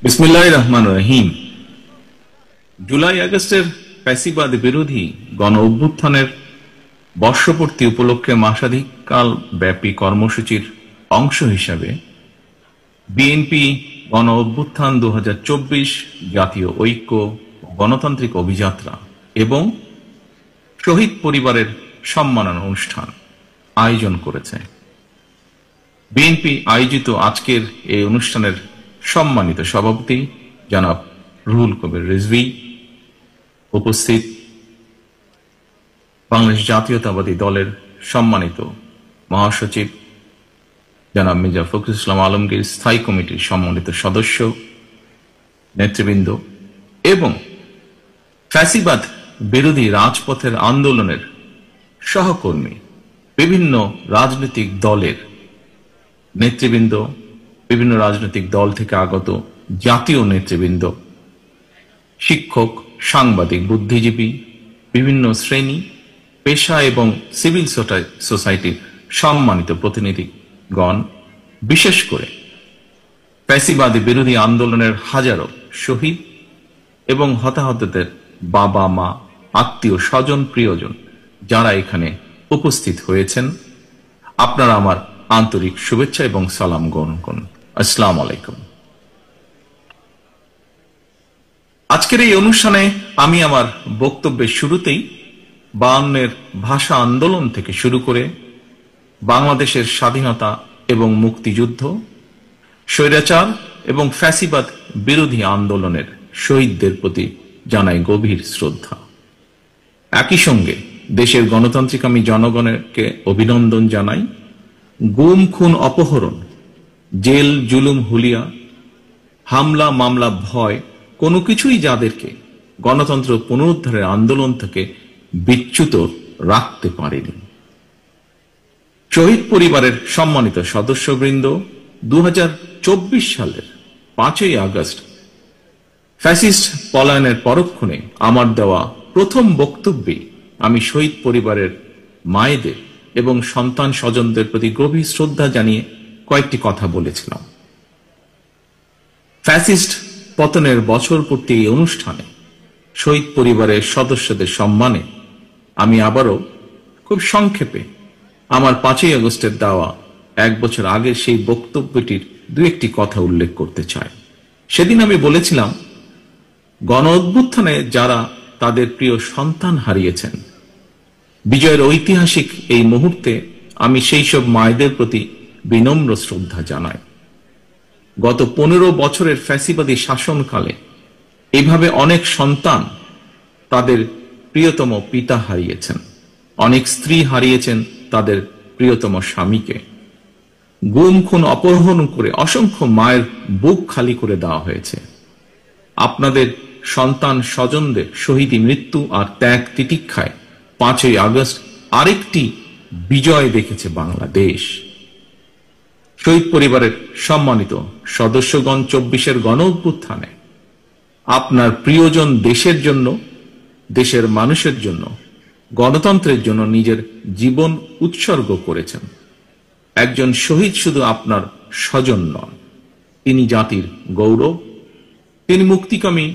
বিসমিল্লাহির রহমানির রহিম। জুলাই আগস্টের ফ্যাসিবাদ বিরোধী গণ অভ্যুত্থানের বর্ষপূর্তি উপলক্ষে মাসাধিককাল ব্যাপী কর্মসূচির অংশ হিসাবে বিএনপি গণ অভ্যুত্থান 2024 জাতীয় ঐক্য গণতান্ত্রিক অভিযাত্রা এবং শহীদ পরিবারের সম্মাননা অনুষ্ঠান আয়োজন করেছে। বিএনপি আয়োজিত আজকের এই অনুষ্ঠানের সম্মানিত সভাপতি জনাব রুহুল কবির রিজভী, উপস্থিত বাংলাদেশ জাতীয়তাবাদী দলের সম্মানিত মহাসচিব জনাব মির্জা ফখরুল ইসলাম আলমগীর, স্থায়ী কমিটির সম্মানিত সদস্য নেতৃবৃন্দ এবং ফ্যাসিবাদ বিরোধী রাজপথের আন্দোলনের সহকর্মী বিভিন্ন রাজনৈতিক দলের নেতৃবৃন্দ, বিভিন্ন রাজনৈতিক দল থেকে আগত জাতীয় নেতৃবৃন্দ, শিক্ষক, সাংবাদিক, বুদ্ধিজীবী, বিভিন্ন শ্রেণী, পেশা এবং সিভিল সোসাইটির সম্মানিত প্রতিনিধিগণ, বিশেষ করে ফ্যাসিবাদী বিরোধী আন্দোলনের হাজারো শহীদ এবং হতাহতদের বাবা মা, আত্মীয় স্বজন, প্রিয়জন যারা এখানে উপস্থিত হয়েছেন, আপনারা আমার আন্তরিক শুভেচ্ছা এবং সালাম গ্রহণ করুন। আসসালামু আলাইকুম। আজকের এই অনুষ্ঠানে আমি আমার বক্তব্যের শুরুতেই 52-এর ভাষা আন্দোলন থেকে শুরু করে বাংলাদেশের স্বাধীনতা এবং মুক্তিযুদ্ধ, স্বৈরাচার এবং ফ্যাসিবাদ বিরোধী আন্দোলনের শহীদদের প্রতি জানাই গভীর শ্রদ্ধা। একই সঙ্গে দেশের গণতান্ত্রিকামী জনগণকে অভিনন্দন জানাই। গুম, খুন, অপহরণ, জেল, জুলুম, হুলিয়া, হামলা, মামলা, ভয় কোনো কিছুই যাদেরকে গণতন্ত্র পুনরুদ্ধারের আন্দোলন থেকে বিচ্যুত রাখতে পারেনি। শহীদ পরিবারের সম্মানিত সদস্যবৃন্দ, 2024 সালের 5ই আগস্ট ফ্যাসিস্ট পলায়নের পরক্ষণে আমার দেওয়া প্রথম বক্তব্যে আমি শহীদ পরিবারের মায়েদের এবং সন্তান স্বজনদের প্রতি গভীর শ্রদ্ধা জানিয়ে কয়েকটি কথা বলেছিলাম। ফ্যাসিস্ট পতনের বছর পূর্তি এই অনুষ্ঠানে শহীদ পরিবারের সদস্যদের সম্মানে আমি আবারও খুব সংক্ষেপে আমার 5ই আগস্টের দেওয়া 1 বছর আগে সেই বক্তব্যটির দু একটি কথা উল্লেখ করতে চাই। সেদিন আমি বলেছিলাম, গণ অভ্যুত্থানে যারা তাদের প্রিয় সন্তান হারিয়েছেন, বিজয়ের ঐতিহাসিক এই মুহূর্তে আমি সেই সব মায়েদের প্রতি বিনম্র শ্রদ্ধা জানাই। গত 15 বছরের ফ্যাসিবাদী শাসনকালে এইভাবে অনেক সন্তান তাদের প্রিয়তম পিতা হারিয়েছেন, অনেক স্ত্রী হারিয়েছেন তাদের প্রিয়তম স্বামীকে। গুম, খুন, অপহরণ করে অসংখ্য মায়ের বুক খালি করে দেওয়া হয়েছে। আপনাদের সন্তান স্বজনদের শহীদী মৃত্যু আর ত্যাগ তিতিক্ষায় 5ই আগস্ট আরেকটি বিজয় দেখেছে বাংলাদেশ। শহীদ পরিবারের সম্মানিত সদস্যগণ, 24-এর গণ অভ্যুত্থানে আপনার প্রিয়জন দেশের জন্য, দেশের মানুষের জন্য, গণতন্ত্রের জন্য নিজের জীবন উৎসর্গ করেছেন। একজন শহীদ শুধু আপনার স্বজন নন, তিনি জাতির গৌরব, তিনি মুক্তিকামী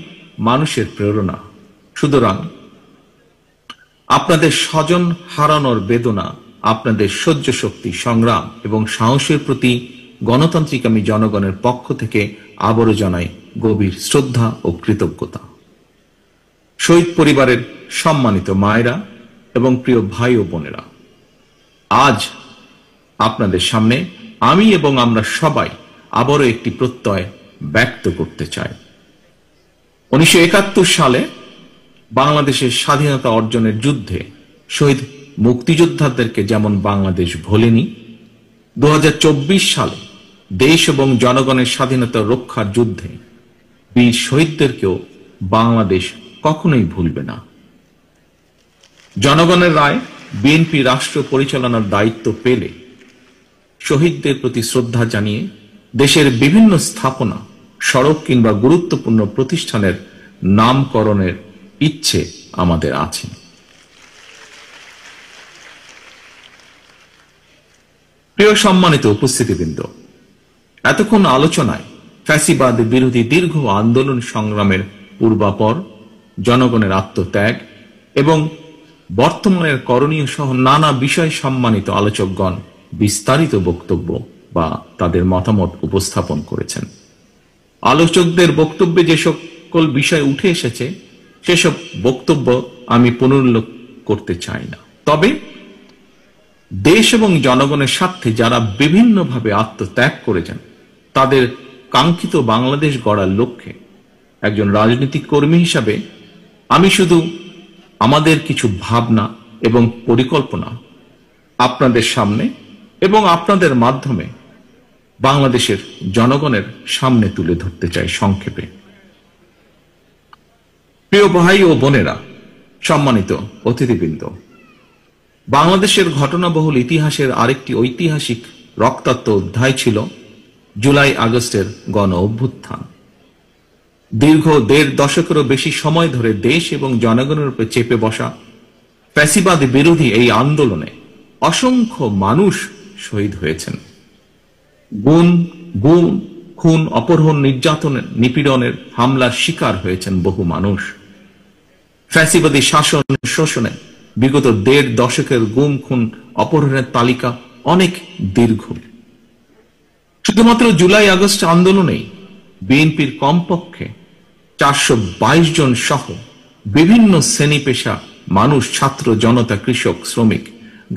মানুষের প্রেরণা। সুতরাং আপনাদের স্বজন হারানোর বেদনা, আপনাদের সহ্য শক্তি, সংগ্রাম এবং সাহসের প্রতি গণতান্ত্রিকামী জনগণের পক্ষ থেকে আবারও জানাই গভীর শ্রদ্ধা ও কৃতজ্ঞতা। শহীদ পরিবারের সম্মানিত মায়েরা এবং প্রিয় ভাই ও বোনেরা, আজ আপনাদের সামনে আমি এবং আমরা সবাই আবারও একটি প্রত্যয় ব্যক্ত করতে চাই। 1971 সালে বাংলাদেশের স্বাধীনতা অর্জনের যুদ্ধে শহীদ মুক্তিযোদ্ধাদেরকে যেমন বাংলাদেশ ভোলেনি, 2024 সালে দেশ এবং জনগণের স্বাধীনতা রক্ষার যুদ্ধে বীর শহীদদেরকেও বাংলাদেশ কখনোই ভুলবে না। জনগণের রায় বিএনপি রাষ্ট্র পরিচালনার দায়িত্ব পেলে শহীদদের প্রতি শ্রদ্ধা জানিয়ে দেশের বিভিন্ন স্থাপনা, সড়ক কিংবা গুরুত্বপূর্ণ প্রতিষ্ঠানের নামকরণের ইচ্ছে আমাদের আছে। প্রিয় সম্মানিত উপস্থিতিবৃন্দ, এতক্ষণ আলোচনায় ফ্যাসিবাদ বিরোধী দীর্ঘ আন্দোলন সংগ্রামের পূর্বাপর, জনগণের আত্মত্যাগ এবং বর্তমানের করণীয় সহ নানা বিষয় সম্মানিত আলোচকগণ বিস্তারিত বক্তব্য বা তাদের মতামত উপস্থাপন করেছেন। আলোচকদের বক্তব্যে যে সকল বিষয় উঠে এসেছে সেসব বক্তব্য আমি পুনরুল্লেখ করতে চাই না। তবে দেশ এবং জনগণের স্বার্থে যারা বিভিন্নভাবে আত্মত্যাগ করেছেন তাদের কাঙ্ক্ষিত বাংলাদেশ গড়ার লক্ষ্যে একজন রাজনৈতিক কর্মী হিসাবে আমি শুধু আমাদের কিছু ভাবনা এবং পরিকল্পনা আপনাদের সামনে এবং আপনাদের মাধ্যমে বাংলাদেশের জনগণের সামনে তুলে ধরতে চাই সংক্ষেপে। প্রিয় ভাই ও বোনেরা, সম্মানিত অতিথিবৃন্দ, বাংলাদেশের ঘটনাবহুল ইতিহাসের আরেকটি ঐতিহাসিক রক্তাক্ত অধ্যায় ছিল জুলাই আগস্টের গণ অভ্যুত্থান। দীর্ঘ ১.৫ দশকেরও বেশি সময় ধরে দেশ এবং জনগণের উপর চেপে বসা ফ্যাসিবাদ বিরোধী এই আন্দোলনে অসংখ্য মানুষ শহীদ হয়েছেন। গুম, খুন, অপহরণ, নির্যাতনের, নিপীড়নের হামলার শিকার হয়েছেন বহু মানুষ। ফ্যাসিবাদী শাসন শোষণে বিগত ১.৫ দশকের গুম, খুন, অপহরণের তালিকা অনেক দীর্ঘ। শুধুমাত্র জুলাই আগস্ট আন্দোলনেই বিএনপির কমপক্ষে ৪২২ জন সহ বিভিন্ন শ্রেণী পেশা মানুষ, ছাত্র জনতা, কৃষক, শ্রমিক,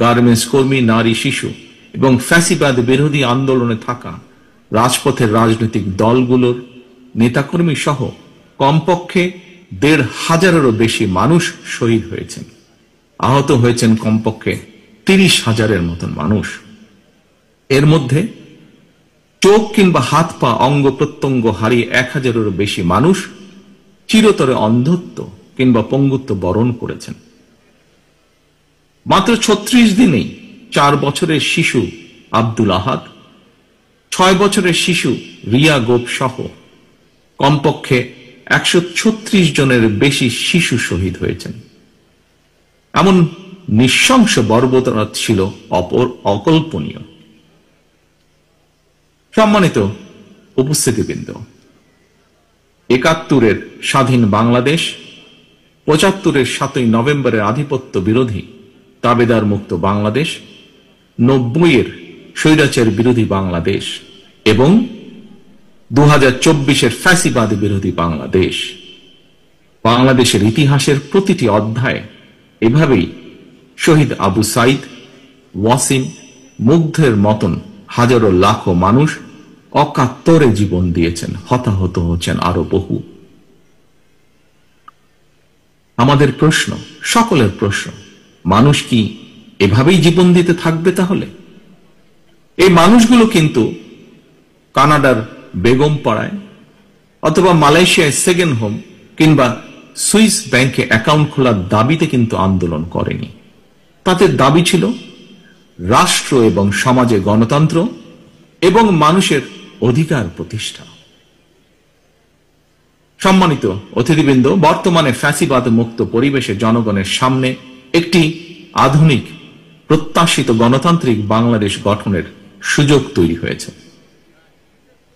গার্মেন্টস কর্মী, নারী, শিশু এবং ফ্যাসিবাদ বিরোধী আন্দোলনে থাকা রাজপথের রাজনৈতিক দলগুলোর নেতাকর্মী সহ কমপক্ষে ১৫০০-এরও বেশি মানুষ শহীদ হয়েছেন। আহত হয়েছেন কমপক্ষে ৩০,০০০-এর মতন মানুষ। এর মধ্যে চোখ কিংবা হাত পা অঙ্গ প্রত্যঙ্গ হারিয়ে ১,০০০-এরও বেশি মানুষ চিরতরে অন্ধত্ব কিংবা পঙ্গুত্ব বরণ করেছেন। মাত্র ৩৬ দিনেই ৪ বছরের শিশু আব্দুল আহাদ, ৬ বছরের শিশু রিয়া গোপ সহ কমপক্ষে ১৩৬ জনের বেশি শিশু শহীদ হয়েছেন। এমন নৃশংস বর্বরতা ছিল অকল্পনীয়। সম্মানিত উপস্থিতিবৃন্দ, ৭১-এর স্বাধীন বাংলাদেশ, ৭৫-এর ৭ই নভেম্বরের আধিপত্য বিরোধী তাবেদার মুক্ত বাংলাদেশ, ৯০-এর স্বৈরাচার বিরোধী বাংলাদেশ এবং ২০২৪-এর ফ্যাসিবাদ বিরোধী বাংলাদেশ। বাংলাদেশের ইতিহাসের প্রতিটি অধ্যায়ে এভাবেই শহীদ আবু সাইদ, ওয়াসিম, মুগ্ধের মতন হাজারো লাখো মানুষ অকাতরে জীবন দিয়েছেন, হতাহত হচ্ছেন আরো বহু। আমাদের প্রশ্ন, সকলের প্রশ্ন, মানুষ কি এভাবেই জীবন দিতে থাকবে তাহলে? এই মানুষগুলো কিন্তু কানাডার বেগম পাড়ায় অথবা মালয়েশিয়ায় সেকেন্ড হোম কিংবা সুইস ব্যাংকে অ্যাকাউন্ট খোলার দাবিতে কিন্তু আন্দোলন করেনি। তাদের দাবি ছিল রাষ্ট্র এবং সমাজে গণতন্ত্র এবং মানুষের অধিকার প্রতিষ্ঠা। সম্মানিত অতিথিবৃন্দ, বর্তমানে ফ্যাসিবাদ মুক্ত পরিবেশে জনগণের সামনে একটি আধুনিক প্রত্যাশিত গণতান্ত্রিক বাংলাদেশ গঠনের সুযোগ তৈরি হয়েছে।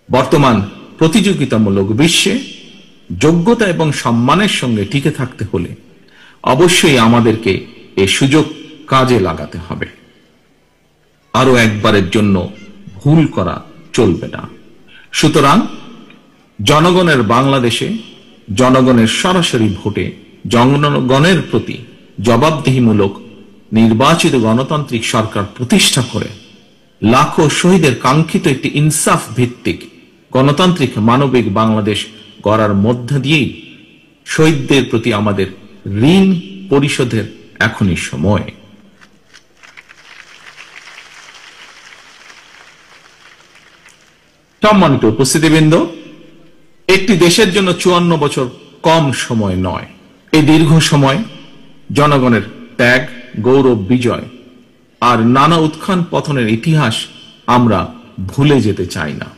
বর্তমান প্রতিযোগিতামূলক বিশ্বে যোগ্যতা এবং সম্মানের সঙ্গে টিকে থাকতে হলে অবশ্যই আমাদেরকে এই সুযোগ কাজে লাগাতে হবে। আরো একবারের জন্য ভুল করা চলবে না। সুতরাং জনগণের বাংলাদেশে জনগণের সরাসরি ভোটে জনগণের প্রতি জবাবদিহিমূলক নির্বাচিত গণতান্ত্রিক সরকার প্রতিষ্ঠা করে লাখো শহীদের কাঙ্ক্ষিত একটি ইনসাফ ভিত্তিক গণতান্ত্রিক মানবিক বাংলাদেশ গড়ার মধ্য দিয়েই শহীদদের প্রতি আমাদের ঋণ পরিশোধের এখনই সময়। সম্মানিত উপস্থিতিবৃন্দ, একটি দেশের জন্য ৫৪ বছর কম সময় নয়। এই দীর্ঘ সময় জনগণের ত্যাগ, গৌরব, বিজয় আর নানা উত্থান পতনের ইতিহাস আমরা ভুলে যেতে চাই না।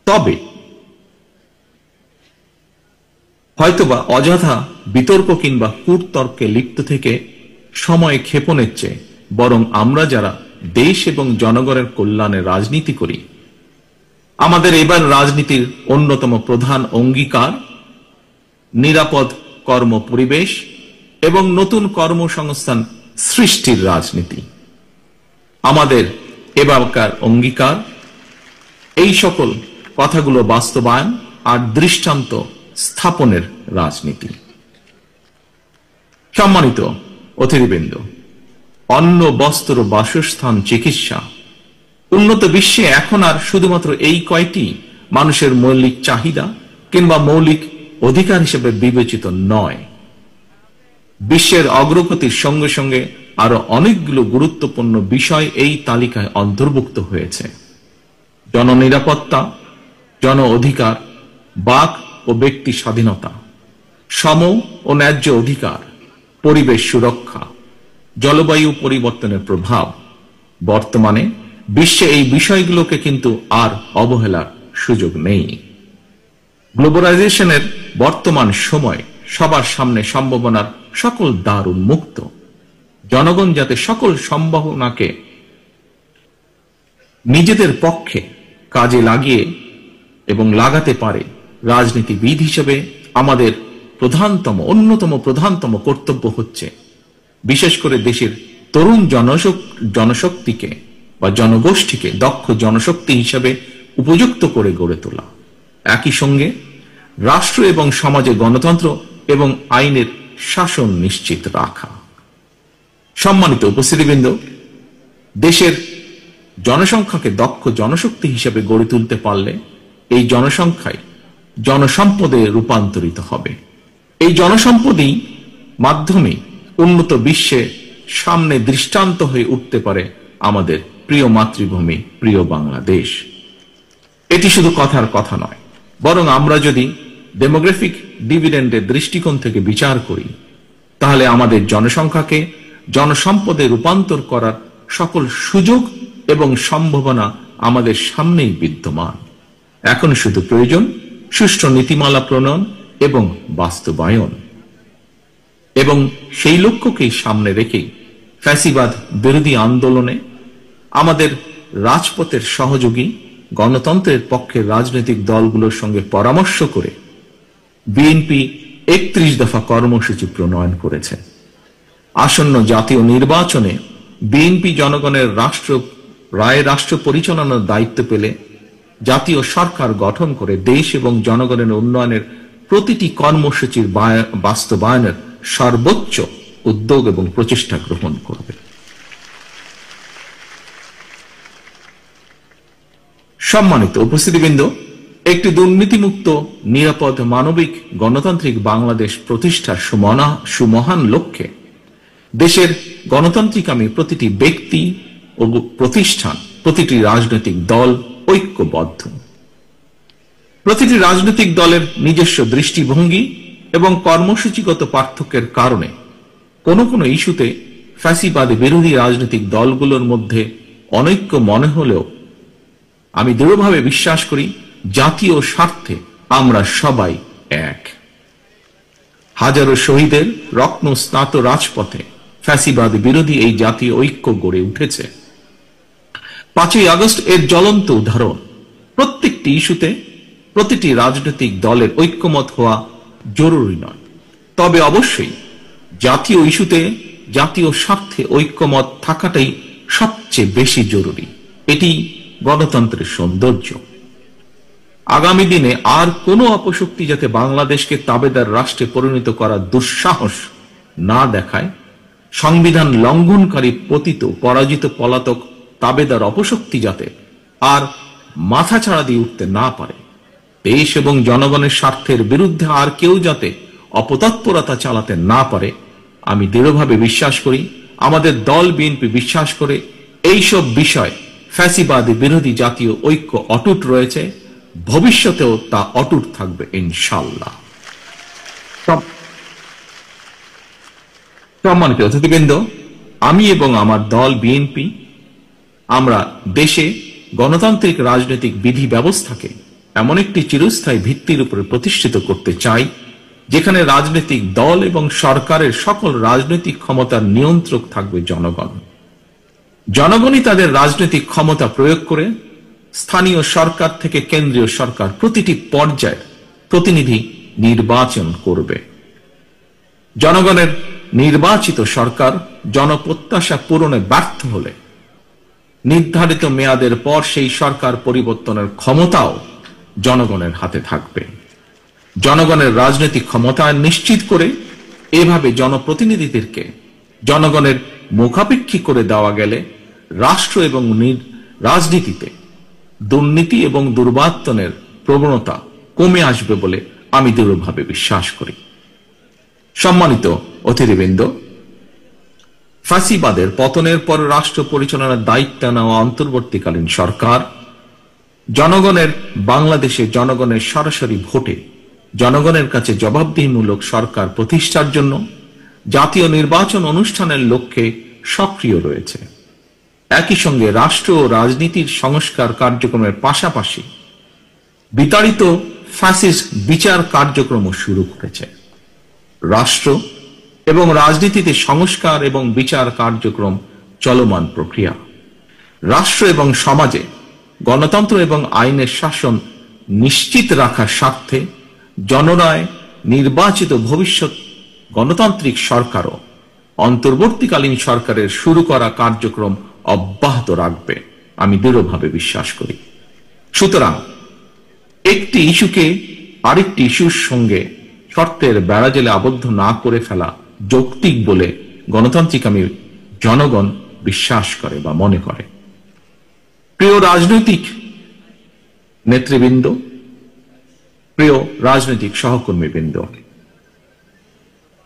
তবে হয়তোবা অযথা বিতর্ক কিংবা কূটতর্কে লিপ্ত থেকে সময় ক্ষেপণের চেয়ে বরং আমরা যারা দেশ এবং জনগণের কল্যাণে রাজনীতি করি আমাদের এবার রাজনীতির অন্যতম প্রধান অঙ্গীকার নিরাপদ কর্ম পরিবেশ এবং নতুন কর্মসংস্থান সৃষ্টির রাজনীতি। আমাদের এবারকার অঙ্গীকার এই সকল কথাগুলো বাস্তবায়ন আর দৃষ্টান্ত স্থাপনের রাজনীতি। সম্মানিত অতিথিবৃন্দ, অন্ন, বস্ত্র, বাসস্থান, চিকিৎসা, উন্নত বিশ্বে এখন আর শুধুমাত্র এই কয়টি মানুষের মৌলিক চাহিদা কিংবা মৌলিক অধিকার হিসেবে বিবেচিত নয়। বিশ্বের অগ্রগতির সঙ্গে সঙ্গে আরো অনেকগুলো গুরুত্বপূর্ণ বিষয় এই তালিকায় অন্তর্ভুক্ত হয়েছে। জননিরাপত্তা, জন অধিকার, বাক ও ব্যক্তি স্বাধীনতা, সম ও ন্যায্য অধিকার, পরিবেশ সুরক্ষা, জলবায়ু পরিবর্তনের প্রভাব। বর্তমানে বিশ্বে এই বিষয়গুলোকে কিন্তু আর অবহেলার সুযোগ নেই। গ্লোবালাইজেশনের বর্তমান সময় সবার সামনে সম্ভাবনার সকল দ্বার উন্মুক্ত। জনগণ যাতে সকল সম্ভাবনাকে নিজেদের পক্ষে কাজে লাগিয়ে এবং লাগাতে পারে, রাজনীতিবিদ হিসেবে আমাদের অন্যতম প্রধানতম কর্তব্য হচ্ছে বিশেষ করে দেশের তরুণ জনশক্তিকে বা জনগোষ্ঠীকে দক্ষ জনশক্তি হিসেবে উপযুক্ত করে গড়ে তোলা। একই সঙ্গে রাষ্ট্র এবং সমাজে গণতন্ত্র এবং আইনের শাসন নিশ্চিত রাখা। সম্মানিত উপস্থিতিবৃন্দ, দেশের জনসংখ্যাকে দক্ষ জনশক্তি হিসেবে গড়ে তুলতে পারলে এই জনসংখ্যায় জনসম্পদে রূপান্তরিত হবে। এই জনসম্পদই মাধ্যমে উন্নত বিশ্বে সামনে দৃষ্টান্ত হয়ে উঠতে পারে আমাদের প্রিয় মাতৃভূমি, প্রিয় বাংলাদেশ। এটি শুধু কথার কথা নয়, বরং আমরা যদি ডেমোগ্রাফিক ডিভিডেন্ডের দৃষ্টিকোণ থেকে বিচার করি, তাহলে আমাদের জনসংখ্যাকে জনসম্পদে রূপান্তর করার সকল সুযোগ এবং সম্ভাবনা আমাদের সামনেই বিদ্যমান। এখন শুধু প্রয়োজন সুষ্ঠু নীতিমালা প্রণয়ন এবং বাস্তবায়ন। এবং সেই লক্ষ্যকেই সামনে রেখেই ফ্যাসিবাদ বিরোধী আন্দোলনে আমাদের রাজপথের সহযোগী গণতন্ত্রের পক্ষের রাজনৈতিক দলগুলোর সঙ্গে পরামর্শ করে বিএনপি ৩১ দফা কর্মসূচি প্রণয়ন করেছে। আসন্ন জাতীয় নির্বাচনে বিএনপি জনগণের রাষ্ট্র পরিচালনার দায়িত্ব পেলে জাতীয় সরকার গঠন করে দেশ এবং জনগণের উন্নয়নের প্রতিটি কর্মসূচির বাস্তবায়নের সর্বোচ্চ উদ্যোগ এবং প্রচেষ্টা গ্রহণ করবে। সম্মানিত উপস্থিতিবৃন্দ, একটি দুর্নীতিমুক্ত, নিরাপদ, মানবিক, গণতান্ত্রিক বাংলাদেশ প্রতিষ্ঠার সুমহান লক্ষ্যে দেশের গণতান্ত্রিকামী প্রতিটি ব্যক্তি ও প্রতিষ্ঠান, প্রতিটি রাজনৈতিক দল ঐক্যবদ্ধ। প্রতিটি রাজনৈতিক দলের নিজস্ব দৃষ্টিভঙ্গি এবং কর্মসূচিগত পার্থক্যের কারণে কোনো কোনো ইস্যুতে ফ্যাসিবাদ বিরোধী রাজনৈতিক দলগুলোর মধ্যে অনৈক্য মনে হলেও আমি দৃঢ়ভাবে বিশ্বাস করি জাতীয় স্বার্থে আমরা সবাই এক। হাজারো শহীদের রত্ন স্নাত রাজপথে ফ্যাসিবাদ বিরোধী এই জাতীয় ঐক্য গড়ে উঠেছে। ৫ই আগস্ট এর জ্বলন্ত উদাহরণ। প্রত্যেকটি ইস্যুতে প্রতিটি রাজনৈতিক দলের ঐক্যমত হওয়া জরুরি নয়, তবে অবশ্যই জাতীয় ইস্যুতে জাতীয় স্বার্থে ঐক্যমত থাকাটাই সবচেয়ে বেশি জরুরি। এটি গণতন্ত্রের সৌন্দর্য। আগামী দিনে আর কোনো অপশক্তি যাতে বাংলাদেশকে তাবেদার রাষ্ট্রে পরিণত করার দুঃসাহস না দেখায়, সংবিধান লঙ্ঘনকারী পতিত পরাজিত পলাতক তাবেদার অপশক্তি যাতে আর মাথাছাড়া দিয়ে উঠতে না পারে, দেশ এবং জনগণের স্বার্থের বিরুদ্ধে আর কেউ যাতে অপতৎপরতা চালাতে না পারে, আমি দৃঢ়ভাবে বিশ্বাস করি, আমাদের দল বিএনপি বিশ্বাস করে এইসব বিষয় ফ্যাসিবাদ বিরোধী জাতীয় ঐক্য অটুট রয়েছে, ভবিষ্যতেও তা অটুট থাকবে ইনশাআল্লাহ। সম্মানিত অতিথিবৃন্দ, আমি এবং আমার দল বিএনপি আমরা দেশে গণতান্ত্রিক রাজনৈতিক বিধি ব্যবস্থাকে এমন একটি চিরস্থায়ী ভিত্তির উপরে প্রতিষ্ঠিত করতে চাই, যেখানে রাজনৈতিক দল এবং সরকারের সকল রাজনৈতিক ক্ষমতার নিয়ন্ত্রক থাকবে জনগণ। জনগণই তাদের রাজনৈতিক ক্ষমতা প্রয়োগ করে স্থানীয় সরকার থেকে কেন্দ্রীয় সরকার প্রতিটি পর্যায়ে প্রতিনিধি নির্বাচন করবে। জনগণের নির্বাচিত সরকার জনপ্রত্যাশা পূরণে ব্যর্থ হলে নির্ধারিত মেয়াদের পর সেই সরকার পরিবর্তনের ক্ষমতাও জনগণের হাতে থাকবে। জনগণের রাজনৈতিক ক্ষমতা নিশ্চিত করে এভাবে জনপ্রতিনিধিদেরকে জনগণের মুখাপেক্ষী করে দেওয়া গেলে রাষ্ট্র এবং রাজনীতিতে দুর্নীতি এবং দুর্বর্তনের প্রবণতা কমে আসবে বলে আমি দৃঢ়ভাবে বিশ্বাস করি। সম্মানিত অতিথিবৃন্দ, ফ্যাসিবাদের পতনের পর রাষ্ট্র পরিচালনার দায়িত্ব নেওয়া অন্তর্বর্তীকালীন সরকার জনগণের বাংলাদেশে জনগণের সরাসরি ভোটে জনগণের কাছে জবাবদিহিমূলক সরকার প্রতিষ্ঠার জন্য জাতীয় নির্বাচন অনুষ্ঠানের লক্ষ্যে সক্রিয় রয়েছে। একই সঙ্গে রাষ্ট্র ও রাজনীতির সংস্কার কার্যক্রমের পাশাপাশি বিতাড়িত ফ্যাসিস্ট বিচার কার্যক্রম শুরু করেছে। রাষ্ট্র এবং রাজনীতিতে সংস্কার এবং বিচার কার্যক্রম চলমান প্রক্রিয়া। রাষ্ট্র এবং সমাজে গণতন্ত্র এবং আইনের শাসন নিশ্চিত রাখার স্বার্থে জনরায় নির্বাচিত ভবিষ্যৎ গণতান্ত্রিক সরকারও অন্তর্বর্তীকালীন সরকারের শুরু করা কার্যক্রম অব্যাহত রাখবে আমি দৃঢ়ভাবে বিশ্বাস করি। সুতরাং একটি ইস্যুকে আরেকটি ইস্যুর সঙ্গে শর্তের বেড়াজালে আবদ্ধ না করে ফেলা যৌক্তিক বলে গণতান্ত্রিক আমি জনগণ বিশ্বাস করে বা মনে করে। প্রিয় রাজনৈতিক নেতৃবৃন্দ, প্রিয় রাজনৈতিক সহকর্মীবৃন্দ,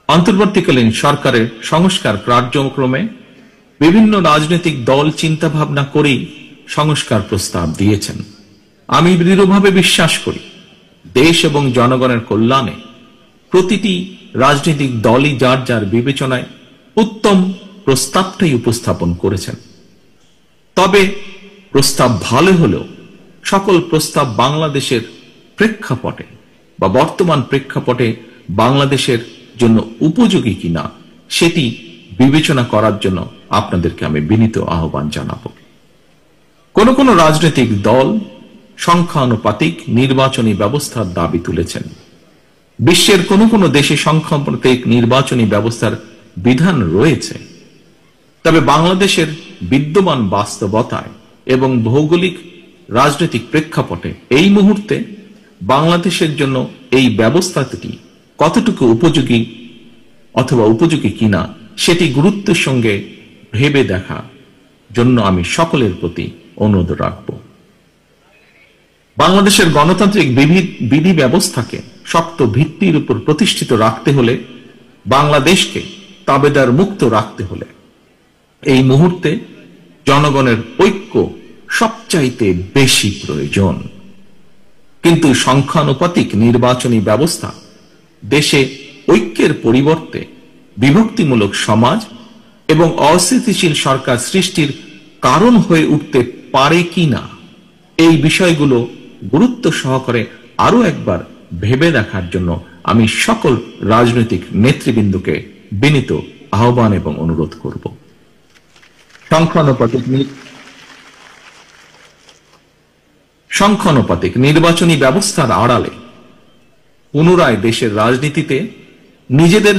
অন্তর্বর্তীকালীন সরকারের সংস্কার কার্যক্রমে বিভিন্ন রাজনৈতিক দল চিন্তা ভাবনা করেই সংস্কার প্রস্তাব দিয়েছেন। আমি দৃঢ়ভাবে বিশ্বাস করি দেশ এবং জনগণের কল্যাণে প্রতিটি রাজনৈতিক দলই যার যার বিবেচনায় উত্তম প্রস্তাবটাই উপস্থাপন করেছেন। তবে প্রস্তাব ভালো হলেও সকল প্রস্তাব বাংলাদেশের প্রেক্ষাপটে বা বর্তমান প্রেক্ষাপটে বাংলাদেশের জন্য উপযোগী কিনা সেটি বিবেচনা করার জন্য আপনাদেরকে আমি বিনীত আহ্বান জানাব। কোন কোন রাজনৈতিক দল সংখ্যানুপাতিক নির্বাচনী ব্যবস্থার দাবি তুলেছেন। বিশ্বের কোন কোন দেশে সংখ্যানুপাতিক নির্বাচনী ব্যবস্থার বিধান রয়েছে, তবে বাংলাদেশের বিদ্যমান বাস্তবতায় এবং ভৌগোলিক রাজনৈতিক প্রেক্ষাপটে এই মুহূর্তে বাংলাদেশের জন্য এই ব্যবস্থাটি কতটুকু উপযোগী অথবা উপযোগী কিনা সেটি গুরুত্বের সঙ্গে ভেবে দেখা জন্য আমি সকলের প্রতি অনুরোধ রাখব। বাংলাদেশের গণতান্ত্রিক বিধি ব্যবস্থাকে শক্ত ভিত্তির উপর প্রতিষ্ঠিত রাখতে হলে, বাংলাদেশকে তাবেদার মুক্ত রাখতে হলে এই মুহূর্তে জনগণের ঐক্য সবচাইতে বেশি প্রয়োজন। কিন্তু সংখ্যানুপাতিক নির্বাচনী ব্যবস্থা দেশে ঐক্যের পরিবর্তে বিভক্তিমূলক সমাজ এবং অস্থিতিশীল সরকার সৃষ্টির কারণ হয়ে উঠতে পারে কিনা এই বিষয়গুলো গুরুত্ব সহকারে আরো একবার ভেবে দেখার জন্য আমি সকল রাজনৈতিক নেতৃবৃন্দকে বিনীত আহ্বান এবং অনুরোধ করব। সংখ্যানুপাতিক নির্বাচনী ব্যবস্থার আড়ালে পুনরায় দেশের রাজনীতিতে নিজেদের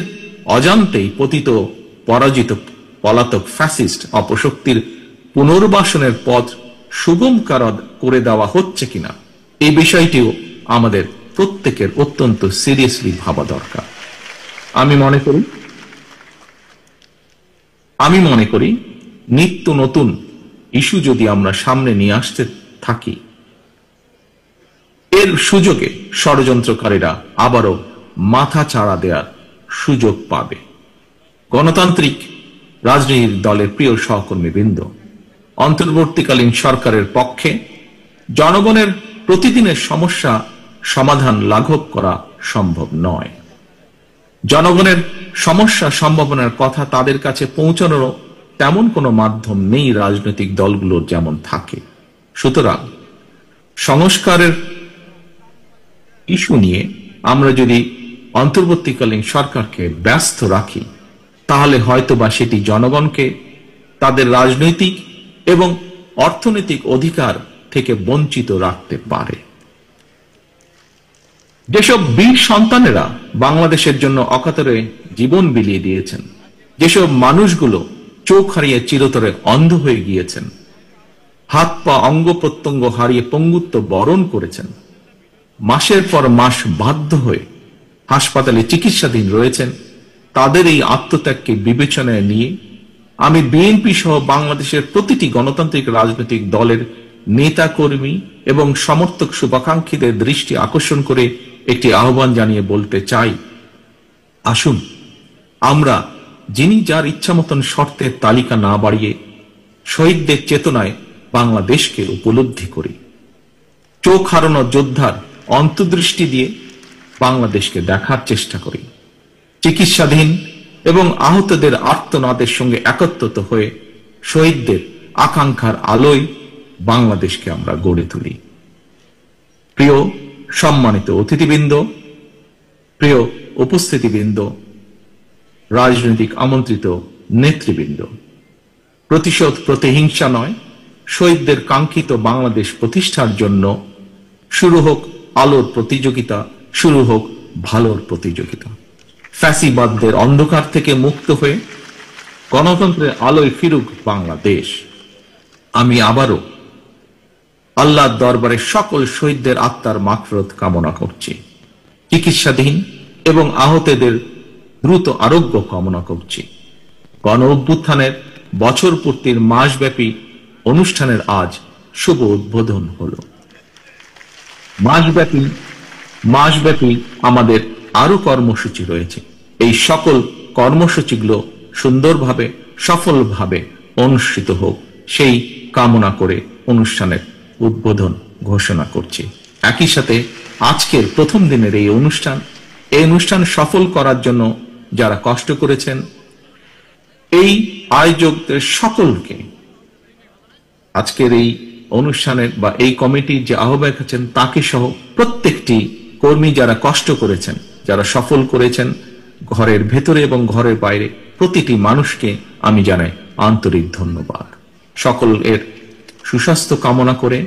অজান্তেই পতিত পরাজিত পলাতক ফ্যাসিস্ট অপশক্তির পুনর্বাসনের পথ সুগম করে দেওয়া হচ্ছে কিনা এই বিষয়টিও আমাদের প্রত্যেকের অত্যন্ত সিরিয়াসলি ভাবা দরকার। আমি মনে করি নিত্য নতুন ইস্যু যদি আমরা সামনে নিয়ে আসতে থাকি, এর সুযোগে ষড়যন্ত্রকারীরা আবারও মাথা চাড়া দেওয়ার সুযোগ পাবে। গণতান্ত্রিক রাজনৈতিক দলের প্রিয় সহকর্মীবৃন্দ, অন্তর্বর্তীকালীন সরকারের পক্ষে জনগণের প্রতিদিনের সমস্যা সমাধান লাঘব করা সম্ভব নয়। জনগণের সমস্যা সম্ভাবনার কথা তাদের কাছে পৌঁছানোর তেমন কোনো মাধ্যম নেই রাজনৈতিক দলগুলোর যেমন থাকে। সুতরাং সংস্কারের ইস্যু নিয়ে আমরা যদি অন্তর্বর্তীকালীন সরকারকে ব্যস্ত রাখি, তাহলে হয়তোবা সেটি জনগণকে তাদের রাজনৈতিক এবং অর্থনৈতিক অধিকার থেকে বঞ্চিত রাখতে পারে। যেসব বীর সন্তানেরা বাংলাদেশের জন্য অকাতরে জীবন বিলিয়ে দিয়েছেন, যেসব মানুষগুলো চোখ হারিয়ে চিরতরে অন্ধ হয়ে গিয়েছেন, হাত পা অঙ্গ প্রত্যঙ্গ হারিয়ে পঙ্গুত্ব বরণ করেছেন, মাসের পর মাস বাধ্য হয়ে হাসপাতালে চিকিৎসাধীন রয়েছেন, তাদের এই আত্মত্যাগকে বিবেচনায় নিয়ে আমি বিএনপি সহ বাংলাদেশের প্রতিটি গণতান্ত্রিক রাজনৈতিক দলের নেতা কর্মী এবং সমর্থক শুভাকাঙ্ক্ষীদের দৃষ্টি আকর্ষণ করে একটি আহ্বান জানিয়ে বলতে চাই, আসুন আমরা যিনি যার ইচ্ছা মতন শর্তের তালিকা না বাড়িয়ে শহীদদের চেতনায় বাংলাদেশকে উপলব্ধি করি। চোখ হারানো যোদ্ধার অন্তর্দৃষ্টি দিয়ে বাংলাদেশকে দেখার চেষ্টা করি। চিকিৎসাধীন এবং আহতদের আর্তনাদের সঙ্গে একত্রিত হয়ে শহীদদের আকাঙ্ক্ষার আলোয় বাংলাদেশকে আমরা গড়ে তুলি। প্রিয় সম্মানিত অতিথিবৃন্দ, প্রিয় উপস্থিতিবৃন্দ, রাজনৈতিক আমন্ত্রিত নেতৃবৃন্দ, প্রতিশোধ প্রতিহিংসা নয়, শহীদদের কাঙ্ক্ষিত বাংলাদেশ প্রতিষ্ঠার জন্য শুরু হোক আলোর প্রতিযোগিতা, শুরু হোক ভালোর প্রতিযোগিতা। ফ্যাসিবাদদের অন্ধকার থেকে মুক্ত হয়ে গণতন্ত্রের আলোয় ফিরুক বাংলাদেশ। আমি আবারও আল্লাহর দরবারে সকল শহীদদের আত্মার মাগফিরাত কামনা করছি। চিকিৎসাধীন এবং আহতদের দ্রুত আরোগ্য কামনা করছি। গণ অভ্যুত্থানের বছর পূর্তির মাসব্যাপী অনুষ্ঠানের আজ শুভ উদ্বোধন হলো। মাসব্যাপী আমাদের আরো কর্মসূচি রয়েছে। এই সকল কর্মসূচিগুলো সুন্দরভাবে সফলভাবে অনুষ্ঠিত হোক সেই কামনা করে অনুষ্ঠানের উদ্বোধন ঘোষণা করছি। একই সাথে আজকের প্রথম দিনের এই অনুষ্ঠান সফল করার জন্য যারা কষ্ট করেছেন, এই আয়োজকদের সকলকে, আজকের এই অনুষ্ঠানের বা এই কমিটির যে আহ্বায়ক আছেন তাকে সহ প্রত্যেকটি কর্মী যারা কষ্ট করেছেন, যারা সফল করেছেন, ঘরের ভেতরে এবং ঘরের বাইরে প্রতিটি মানুষকে আমি জানাই আন্তরিক ধন্যবাদ। সকলের সুস্বাস্থ্য কামনা করে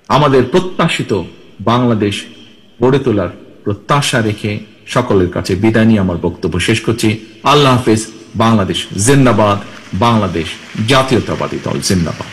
আমাদের প্রত্যাশিত বাংলাদেশ গড়ে তোলার প্রত্যাশা রেখে সকলের কাছে বিদায় নিয়ে আমার বক্তব্য শেষ করছি। আল্লাহ হাফেজ। বাংলাদেশ জিন্দাবাদ। বাংলাদেশ জাতীয়তাবাদী দল জিন্দাবাদ।